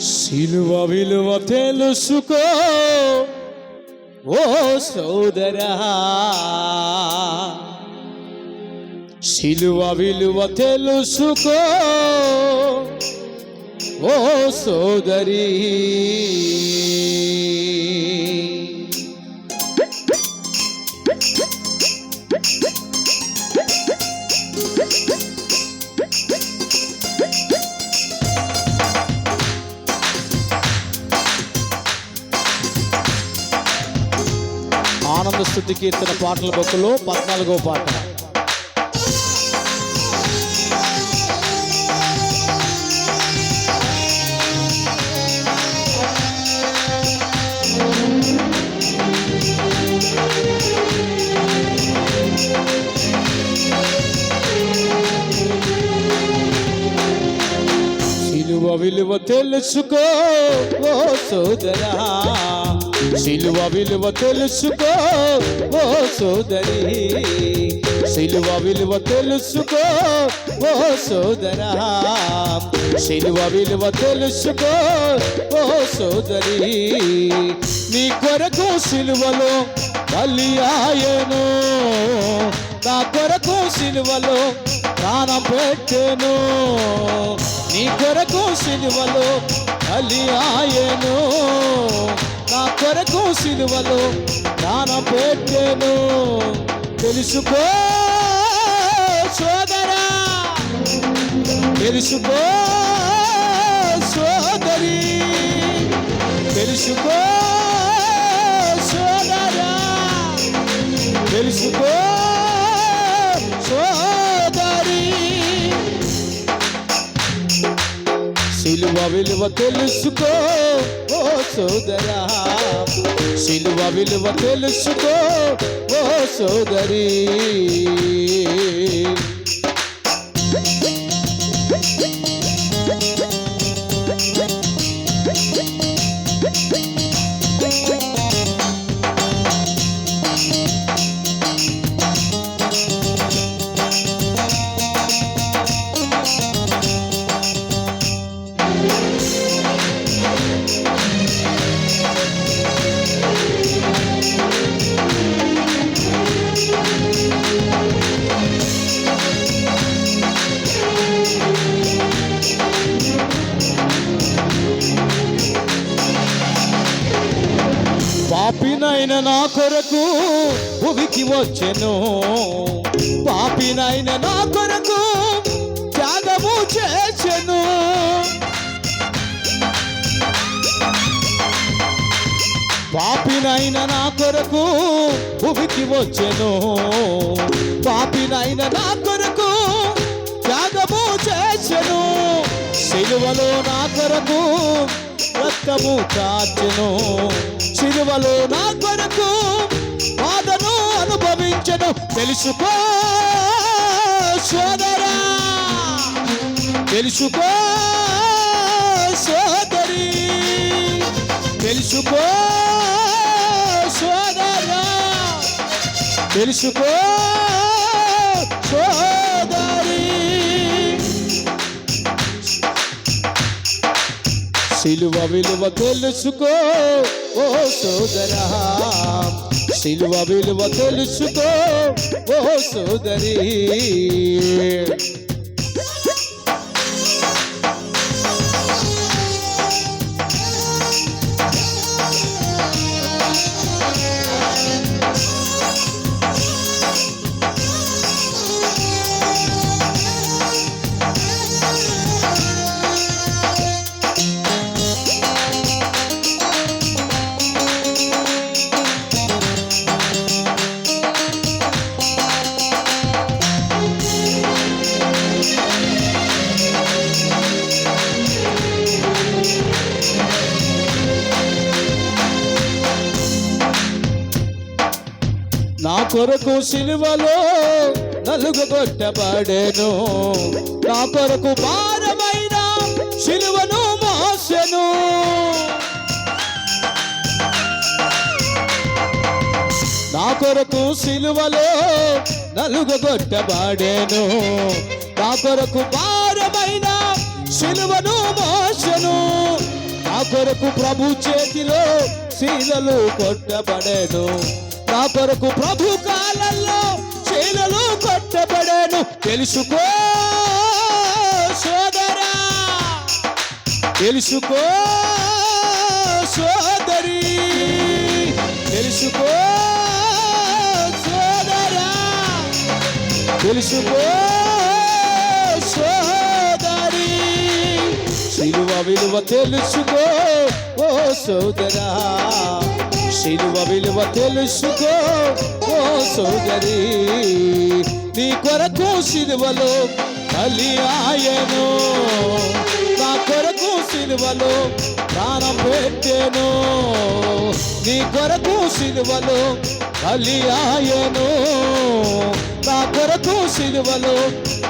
సిలువ విలువ తెలుసుకో ఓ సోదరా, సిలువ విలువ తెలుసుకో ఓ సోదరి. ఆనంద స్తుతి కీర్తన పాటల బొక్కలో 14వ పాట. సిలువ విలువ తెలుసుకో ఓ సోదరా, సిలువ విలువ తెలుసుకో ఓ సోదరి, సిలువ విలువ తెలుసుకో ఓ సోదరా, సిలువ విలువ తెలుసుకో ఓ సోదరి. నీ కొరకు సిలువలో బలి ఆయను, నా కొరకు సిలువలో ప్రాణం పెట్టెను, నీ కొరకు సిలువలో బలి ఆయను, నా కొరకు సిలువలో ప్రాణం పెట్టెను. తెలుసుకో సోదరా, తెలుసుకో సోదరి, తెలుసుకో సోదరా, తెలుసుకో సోదరి. సిలువ విలువ తెలుసుకో ఓ సోదరా, సిలువ విలువ తెలుసుకో ఓ సోదరి. పాపినైన నా కొరకు భూమికి వచ్చెను, పాపినైన నా కొరకు త్యాగము చేసెను, పాపినైన నా కొరకు భూమికి వచ్చెను, పాపినైన నా కొరకు త్యాగము చేసెను, సిలువలో నా కొరకు రక్తము కార్చెను, సిలువలో నా కొరకు బాధను అనుభవించెను. తెలుసుకో సోదరా, తెలుసుకో సోదరి, తెలుసుకో సోదరా, తెలుసుకో సోదరి. సిలువ విలువ తెలుసుకో ఓ సోదరా, సిలువ విలువ తెలుసుకో ఓ సోదరి. నా కొరకు సిలువలో నలుగగొట్టబడెను, నా కొరకు భారమైన సిలువను మోసెను, నా కొరకు సిలువలో నలుగగొట్టబడెను, నా కొరకు భారమైన సిలువను మోసెను, కొరకు ప్రభు చేతిలో శీలలు కొట్టబడేను, నా కొరకు ప్రభు కాలంలో శీలలు కొట్టబడేను. తెలుసుకో సోదరా, తెలుసుకో సోదరి, తెలుసుకో సోదరా, తెలుసుకో సోదరి. శిలువ విలువ తెలుసుకో ఓ సోదరా, శిలువ విలువ తెలుసుకో ఓ సోదరి. నీ కొరకు సిలువలో బలి ఆయను, నా కొరకు సిలువలో ప్రాణం పెట్టెను. నీ కొరకు సిలువలో బలి ఆయను, నా కొరకు సిలువలో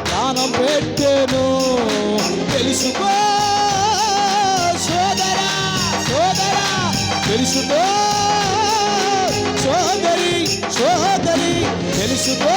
ప్రాణం పెట్టెను. తెలుసుకో సోదరా, సోదరా, తెలుసుకో సోదరి, సోదరి, తెలుసుకో